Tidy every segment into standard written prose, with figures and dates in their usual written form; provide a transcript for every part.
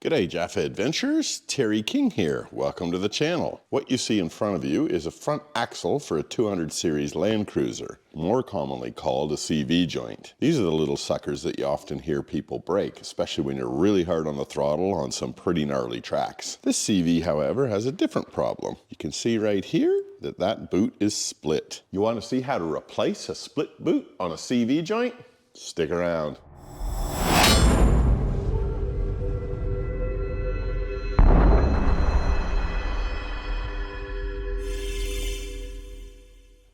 G'day Jaffa Adventures, Terry King here. Welcome to the channel. What you see in front of you is a front axle for a 200 Series Landcruiser, more commonly called a CV joint. These are the little suckers that you often hear people break, especially when you're really hard on the throttle on some pretty gnarly tracks. This CV, however, has a different problem. You can see right here that boot is split. You want to see how to replace a split boot on a CV joint? Stick around.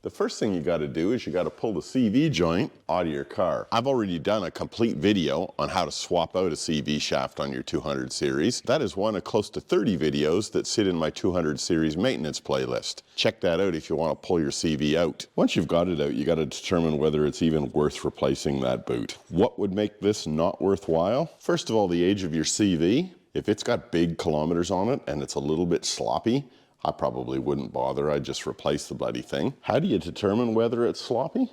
The first thing you got to do is you got to pull the CV joint out of your car. I've already done a complete video on how to swap out a CV shaft on your 200 series. That is one of close to 30 videos that sit in my 200 series maintenance playlist. Check that out if you want to pull your CV out. Once you've got it out, you got to determine whether it's even worth replacing that boot. What would make this not worthwhile? First of all, the age of your CV. If it's got big kilometers on it and it's a little bit sloppy, I probably wouldn't bother. I'd just replace the bloody thing. How do you determine whether it's sloppy?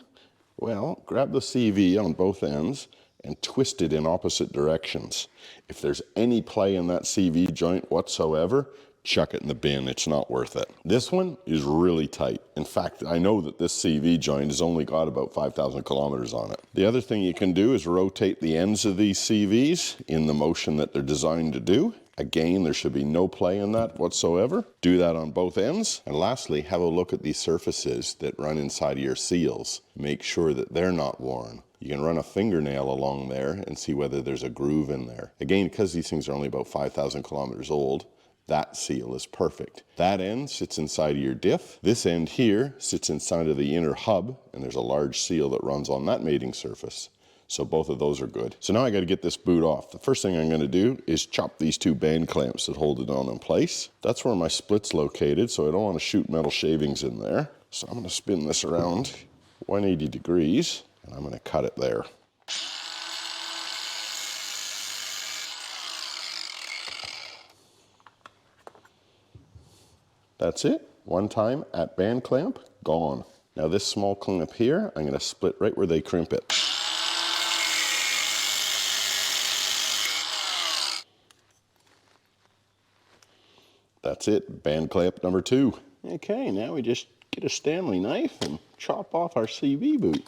Well, grab the CV on both ends and twist it in opposite directions. If there's any play in that CV joint whatsoever, chuck it in the bin. It's not worth it. This one is really tight. In fact, I know that this CV joint has only got about 5,000 kilometers on it. The other thing you can do is rotate the ends of these CVs in the motion that they're designed to do. Again, there should be no play in that whatsoever. Do that on both ends. And lastly, have a look at these surfaces that run inside of your seals. Make sure that they're not worn. You can run a fingernail along there and see whether there's a groove in there. Again, because these things are only about 5,000 kilometers old, that seal is perfect. That end sits inside of your diff. This end here sits inside of the inner hub, and there's a large seal that runs on that mating surface. So both of those are good. So now I got to get this boot off. The first thing I'm going to do is chop these two band clamps that hold it on in place. That's where my split's located, so I don't want to shoot metal shavings in there. So I'm going to spin this around 180 degrees, and I'm going to cut it there. That's it. One time at band clamp, gone. Now this small clamp here, I'm going to split right where they crimp it. That's it, band clamp number 2. Okay, now we just get a Stanley knife and chop off our CV boot.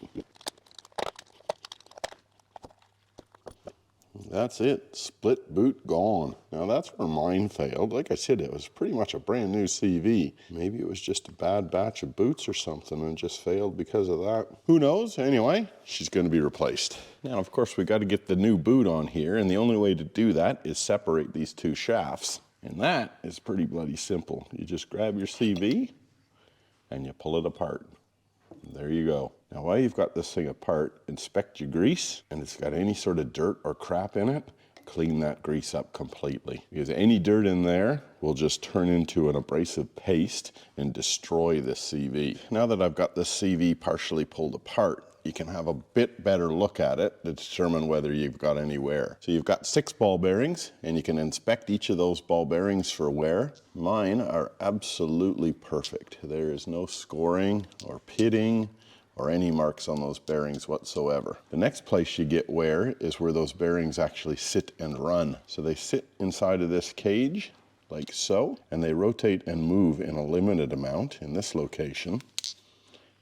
That's it, split boot gone. Now that's where mine failed. Like I said, it was pretty much a brand new CV. Maybe it was just a bad batch of boots or something and just failed because of that. Who knows? Anyway, she's going to be replaced. Now, of course, we got to get the new boot on here, and the only way to do that is separate these two shafts. And that is pretty bloody simple. You just grab your CV and you pull it apart. There you go. Now while you've got this thing apart, inspect your grease, and if it's got any sort of dirt or crap in it, clean that grease up completely. Because any dirt in there will just turn into an abrasive paste and destroy this CV. Now that I've got this CV partially pulled apart, you can have a bit better look at it to determine whether you've got any wear. So you've got 6 ball bearings, and you can inspect each of those ball bearings for wear. Mine are absolutely perfect. There is no scoring or pitting or any marks on those bearings whatsoever. The next place you get wear is where those bearings actually sit and run. So they sit inside of this cage like so, and they rotate and move in a limited amount in this location.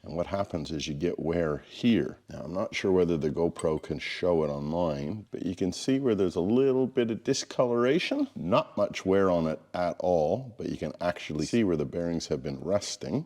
And what happens is you get wear here. Now, I'm not sure whether the GoPro can show it on mine, but you can see where there's a little bit of discoloration. Not much wear on it at all, but you can actually see where the bearings have been resting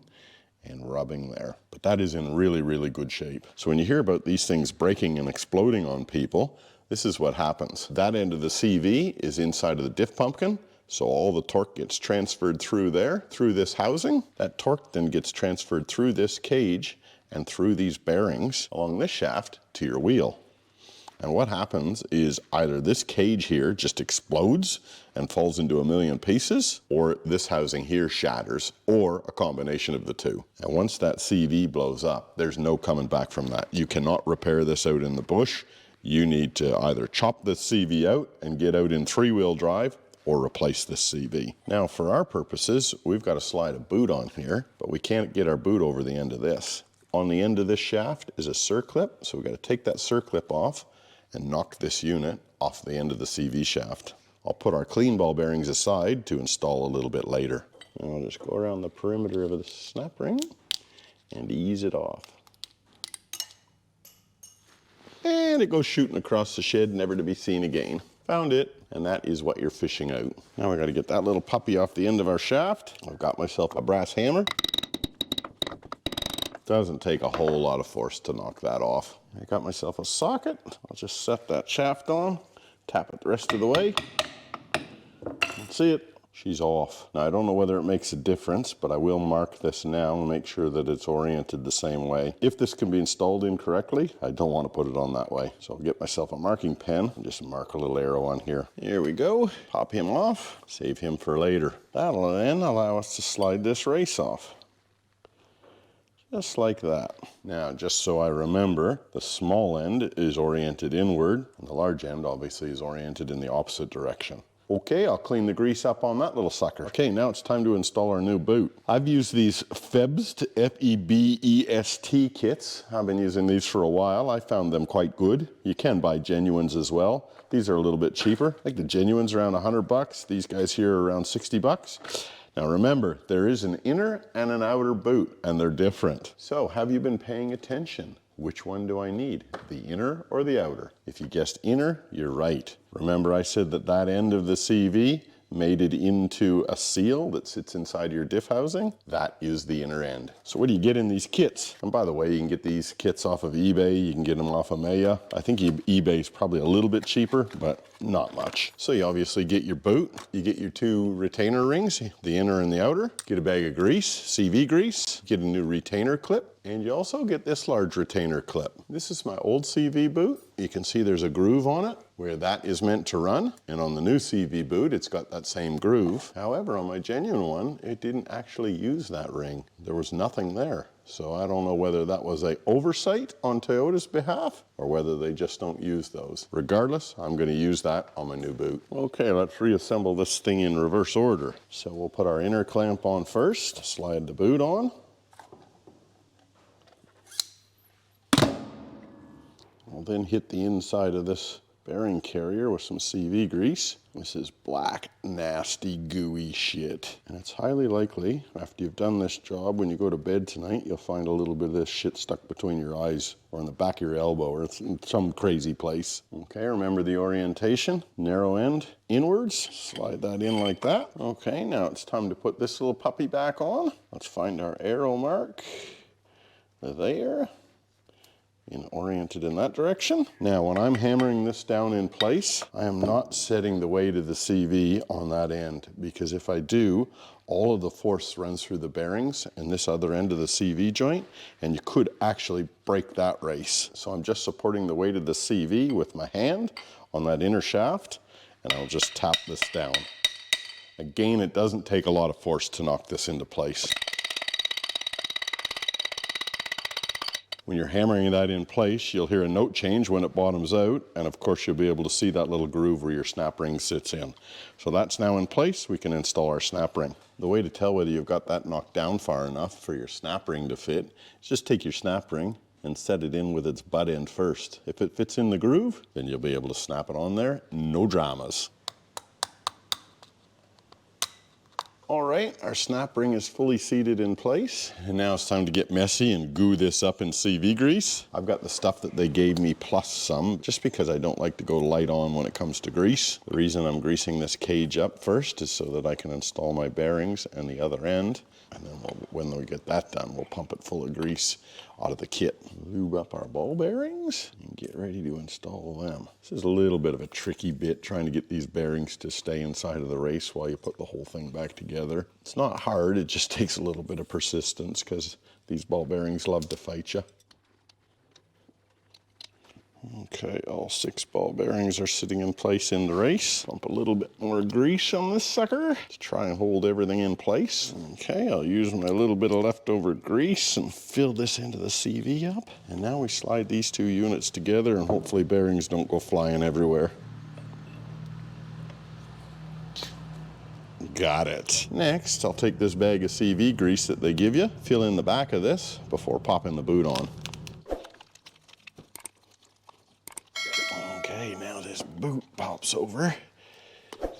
and rubbing there. But that is in really, really good shape. So when you hear about these things breaking and exploding on people, this is what happens. That end of the CV is inside of the diff pumpkin. So all the torque gets transferred through there, through this housing. That torque then gets transferred through this cage and through these bearings along this shaft to your wheel. And what happens is either this cage here just explodes and falls into a million pieces, or this housing here shatters, or a combination of the two. And once that CV blows up, there's no coming back from that. You cannot repair this out in the bush. You need to either chop this CV out and get out in 3-wheel drive, or replace this CV. Now for our purposes, we've got to slide a boot on here, but we can't get our boot over the end of this. On the end of this shaft is a circlip, so we've got to take that circlip off and knock this unit off the end of the CV shaft. I'll put our clean ball bearings aside to install a little bit later. And I'll just go around the perimeter of the snap ring and ease it off. And it goes shooting across the shed, never to be seen again. Found it, and that is what you're fishing out. Now we got to get that little puppy off the end of our shaft. I've got myself a brass hammer. Doesn't take a whole lot of force to knock that off. I got myself a socket. I'll just set that shaft on, tap it the rest of the way. That's it. She's off. Now I don't know whether it makes a difference, but I will mark this now and make sure that it's oriented the same way. If this can be installed incorrectly, I don't want to put it on that way. So I'll get myself a marking pen and just mark a little arrow on here. Here we go. Pop him off, save him for later. That'll then allow us to slide this race off. Just like that. Now, just so I remember, the small end is oriented inward, and the large end obviously is oriented in the opposite direction. Okay, I'll clean the grease up on that little sucker. Okay, now it's time to install our new boot. I've used these Febst, F-E-B-E-S-T kits. I've been using these for a while. I found them quite good. You can buy genuines as well. These are a little bit cheaper. I think the genuines are around $100. These guys here are around $60. Now remember, there is an inner and an outer boot, and they're different. So have you been paying attention? Which one do I need, the inner or the outer? If you guessed inner, you're right. Remember I said that that end of the CV made it into a seal that sits inside your diff housing? That is the inner end. So what do you get in these kits? And by the way, you can get these kits off of eBay, you can get them off of Maya. I think eBay is probably a little bit cheaper, but not much. So you obviously get your boot, you get your two retainer rings, the inner and the outer, get a bag of grease, CV grease, get a new retainer clip, and you also get this large retainer clip. This is my old CV boot. You can see there's a groove on it where that is meant to run. And on the new CV boot, it's got that same groove. However, on my genuine one, it didn't actually use that ring. There was nothing there. So I don't know whether that was an oversight on Toyota's behalf or whether they just don't use those. Regardless, I'm going to use that on my new boot. Okay, let's reassemble this thing in reverse order. So we'll put our inner clamp on first, slide the boot on. We'll then hit the inside of this bearing carrier with some CV grease. This is black, nasty, gooey shit. And it's highly likely, after you've done this job, when you go to bed tonight, you'll find a little bit of this shit stuck between your eyes or in the back of your elbow or it's in some crazy place. Okay, remember the orientation. Narrow end inwards. Slide that in like that. Okay, now it's time to put this little puppy back on. Let's find our arrow mark. There. Oriented in that direction. Now when I'm hammering this down in place, I am not setting the weight of the CV on that end, because if I do, all of the force runs through the bearings and this other end of the CV joint, and you could actually break that race. So I'm just supporting the weight of the CV with my hand on that inner shaft, and I'll just tap this down. Again, it doesn't take a lot of force to knock this into place. When you're hammering that in place, you'll hear a note change when it bottoms out, and of course you'll be able to see that little groove where your snap ring sits in. So that's now in place, we can install our snap ring. The way to tell whether you've got that knocked down far enough for your snap ring to fit is just take your snap ring and set it in with its butt end first. If it fits in the groove, then you'll be able to snap it on there, no dramas. All right, our snap ring is fully seated in place, and now it's time to get messy and goo this up in CV grease. I've got the stuff that they gave me plus some, just because I don't like to go light on when it comes to grease. The reason I'm greasing this cage up first is so that I can install my bearings and the other end, and then when we get that done, we'll pump it full of grease out of the kit. Lube up our ball bearings and get ready to install them. This is a little bit of a tricky bit, trying to get these bearings to stay inside of the race while you put the whole thing back together. It's not hard, it just takes a little bit of persistence because these ball bearings love to fight you. Okay, all 6 ball bearings are sitting in place in the race. Pump a little bit more grease on this sucker to try and hold everything in place. Okay, I'll use my little bit of leftover grease and fill this into the CV up. And now we slide these 2 units together and hopefully bearings don't go flying everywhere. Got it. Next, I'll take this bag of CV grease that they give you, fill in the back of this before popping the boot on. Okay, now this boot pops over.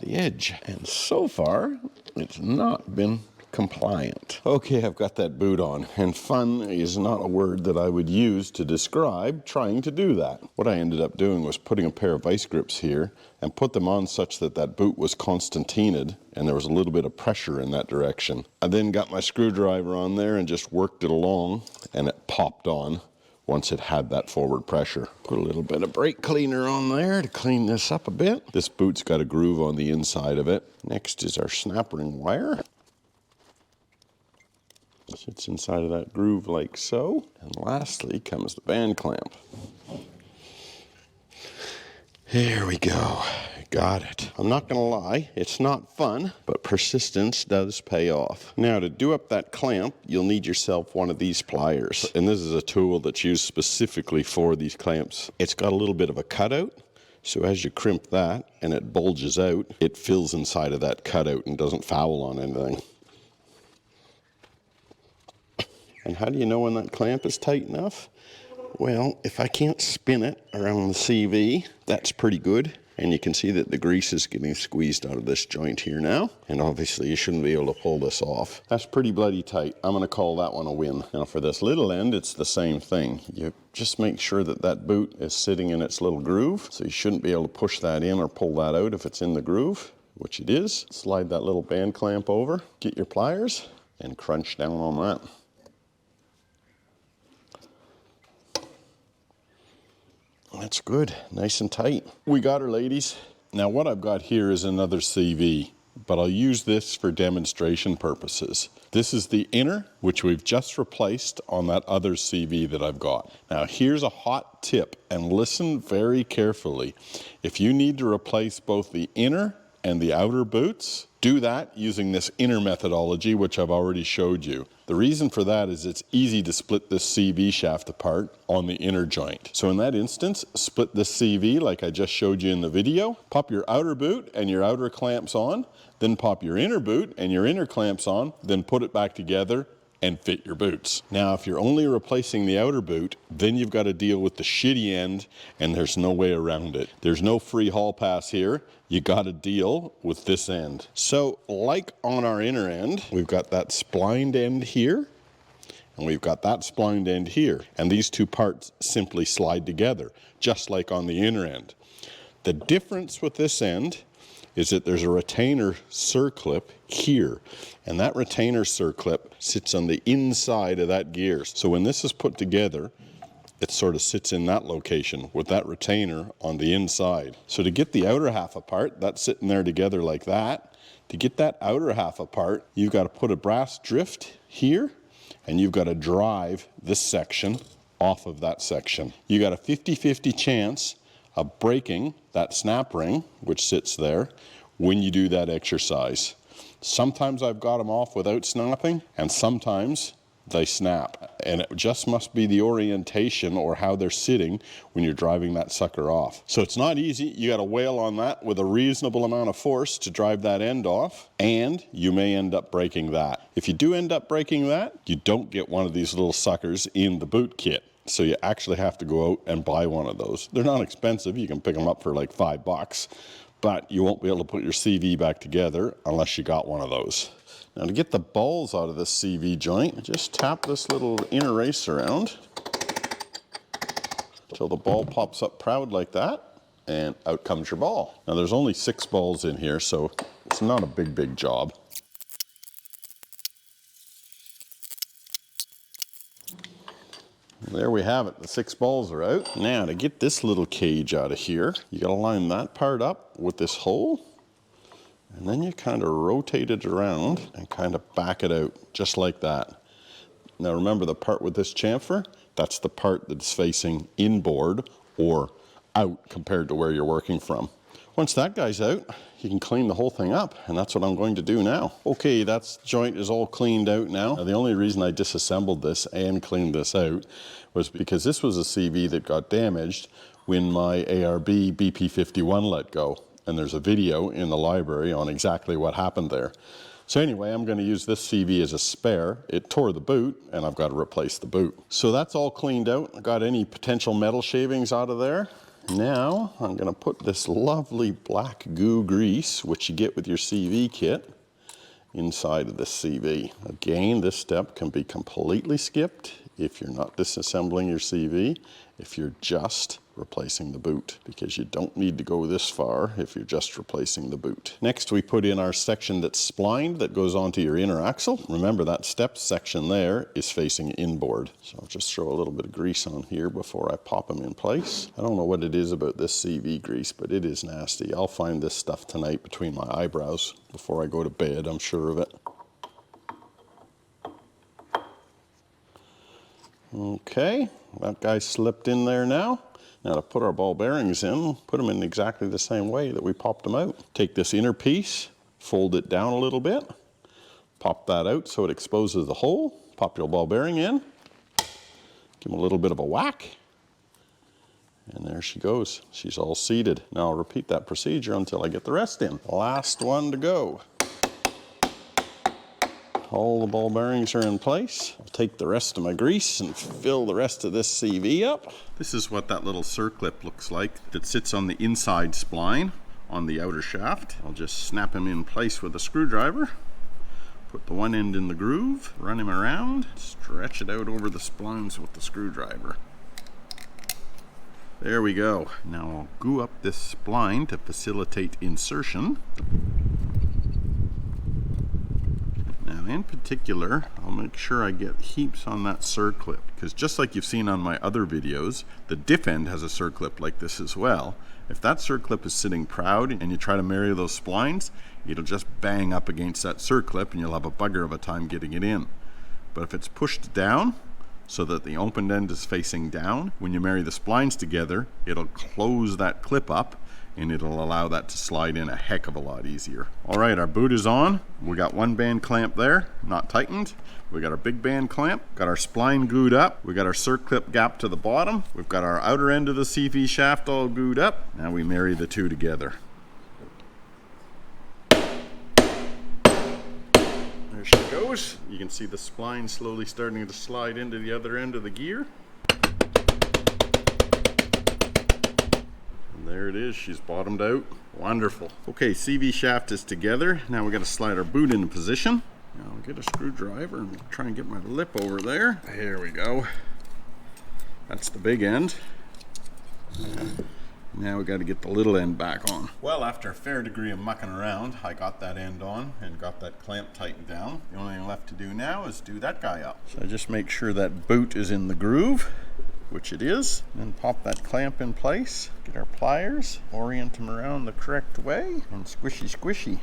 the edge. And so far, it's not been compliant. Okay, I've got that boot on, and fun is not a word that I would use to describe trying to do that. What I ended up doing was putting a pair of vice grips here and put them on such that that boot was constantinaed and there was a little bit of pressure in that direction. I then got my screwdriver on there and just worked it along, and it popped on once it had that forward pressure. Put a little bit of brake cleaner on there to clean this up a bit. This boot's got a groove on the inside of it. Next is our snap ring wire. Sits inside of that groove like so. And lastly comes the band clamp. There we go. Got it. I'm not gonna lie, it's not fun, but persistence does pay off. Now, to do up that clamp, you'll need yourself one of these pliers. And this is a tool that's used specifically for these clamps. It's got a little bit of a cutout, so as you crimp that and it bulges out, it fills inside of that cutout and doesn't foul on anything. And how do you know when that clamp is tight enough? Well, if I can't spin it around the CV, that's pretty good. And you can see that the grease is getting squeezed out of this joint here now. And obviously you shouldn't be able to pull this off. That's pretty bloody tight. I'm gonna call that one a win. Now for this little end, it's the same thing. You just make sure that that boot is sitting in its little groove. So you shouldn't be able to push that in or pull that out if it's in the groove, which it is. Slide that little band clamp over, get your pliers, and crunch down on that. That's good, nice and tight. We got her, ladies. Now what I've got here is another CV, but I'll use this for demonstration purposes. This is the inner, which we've just replaced on that other CV that I've got. Now here's a hot tip, and listen very carefully. If you need to replace both the inner and the outer boots, do that using this inner methodology, which I've already showed you. The reason for that is it's easy to split this CV shaft apart on the inner joint. So in that instance, split this CV like I just showed you in the video, pop your outer boot and your outer clamps on, then pop your inner boot and your inner clamps on, then put it back together and fit your boots. Now, if you're only replacing the outer boot, then you've got to deal with the shitty end, and there's no way around it. There's no free hall pass here. You got to deal with this end. So, like on our inner end, we've got that splined end here, and we've got that splined end here. And these two parts simply slide together, just like on the inner end. The difference with this end is that there's a retainer circlip here, and that retainer circlip sits on the inside of that gear. So when this is put together, it sort of sits in that location with that retainer on the inside. So to get the outer half apart, that's sitting there together like that. To get that outer half apart, you've got to put a brass drift here, and you've got to drive this section off of that section. You got a 50-50 chance of breaking that snap ring, which sits there, when you do that exercise. Sometimes I've got them off without snapping, and sometimes they snap. And it just must be the orientation or how they're sitting when you're driving that sucker off. So it's not easy. You got to wail on that with a reasonable amount of force to drive that end off, and you may end up breaking that. If you do end up breaking that, you don't get one of these little suckers in the boot kit. So you actually have to go out and buy one of those. They're not expensive. You can pick them up for like $5, but you won't be able to put your CV back together unless you got one of those. Now to get the balls out of this CV joint, just tap this little inner race around until the ball pops up proud like that, and out comes your ball. Now there's only 6 balls in here, so it's not a big job. There we have it, the 6 balls are out. Now to get this little cage out of here, you gotta line that part up with this hole, and then you kind of rotate it around and kind of back it out, just like that. Now remember, the part with this chamfer, that's the part that's facing inboard or out compared to where you're working from. Once that guy's out, you can clean the whole thing up, and that's what I'm going to do now. Okay, that joint is all cleaned out now. Now the only reason I disassembled this and cleaned this out was because this was a CV that got damaged when my ARB BP51 let go. And there's a video in the library on exactly what happened there. So anyway, I'm going to use this CV as a spare. It tore the boot, and I've got to replace the boot. So that's all cleaned out. I got any potential metal shavings out of there. Now I'm going to put this lovely black goo grease, which you get with your CV kit, inside of this CV. Again, this step can be completely skipped if you're not disassembling your CV, if you're just replacing the boot, because you don't need to go this far if you're just replacing the boot. Next, we put in our section that's splined that goes onto your inner axle. Remember, that step section there is facing inboard. So I'll just throw a little bit of grease on here before I pop them in place. I don't know what it is about this CV grease, but it is nasty. I'll find this stuff tonight between my eyebrows before I go to bed, I'm sure of it. Okay, that guy slipped in there now. Now to put our ball bearings in, put them in exactly the same way that we popped them out. Take this inner piece, fold it down a little bit, pop that out so it exposes the hole, pop your ball bearing in, give them a little bit of a whack, and there she goes. She's all seated. Now I'll repeat that procedure until I get the rest in. Last one to go. All the ball bearings are in place. I'll take the rest of my grease and fill the rest of this CV up. This is what that little circlip looks like that sits on the inside spline on the outer shaft. I'll just snap him in place with a screwdriver. Put the one end in the groove, run him around, stretch it out over the splines with the screwdriver. There we go. Now I'll glue up this spline to facilitate insertion. In particular, I'll make sure I get heaps on that circlip, because just like you've seen on my other videos, the diff end has a circlip like this as well. If that circlip is sitting proud and you try to marry those splines, it'll just bang up against that circlip and you'll have a bugger of a time getting it in. But if it's pushed down so that the open end is facing down, when you marry the splines together, it'll close that clip up and it'll allow that to slide in a heck of a lot easier. All right, our boot is on. We got one band clamp there, not tightened. We got our big band clamp, got our spline glued up. We got our circlip gap to the bottom. We've got our outer end of the CV shaft all glued up. Now we marry the two together. There she goes. You can see the spline slowly starting to slide into the other end of the gear. There it is, she's bottomed out. Wonderful. Okay, CV shaft is together. Now we got to slide our boot into position. Now I'll get a screwdriver and try and get my lip over there. There we go. That's the big end. Now we got to get the little end back on. Well, after a fair degree of mucking around, I got that end on and got that clamp tightened down. The only thing left to do now is do that guy up. So I just make sure that boot is in the groove, which it is, and pop that clamp in place, get our pliers, orient them around the correct way, and squishy squishy.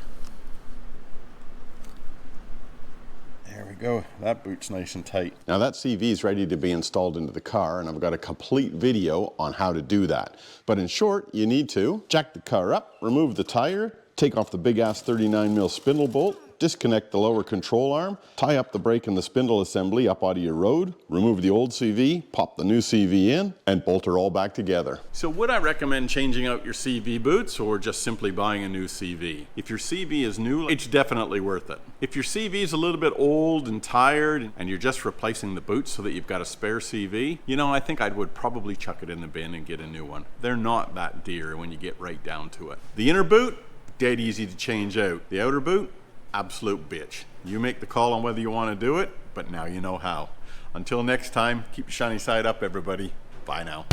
There we go, that boot's nice and tight. Now that CV is ready to be installed into the car, and I've got a complete video on how to do that. But in short, you need to jack the car up, remove the tire, take off the big ass 39mm spindle bolt, disconnect the lower control arm, tie up the brake and the spindle assembly up out of your road, remove the old CV, pop the new CV in, and bolt her all back together. So would I recommend changing out your CV boots or just simply buying a new CV? If your CV is new, it's definitely worth it. If your CV is a little bit old and tired and you're just replacing the boots so that you've got a spare CV, you know, I think I would probably chuck it in the bin and get a new one. They're not that dear when you get right down to it. The inner boot, dead easy to change out. The outer boot, absolute bitch. You make the call on whether you want to do it, but now you know how. Until next time, keep your shiny side up, everybody. Bye now.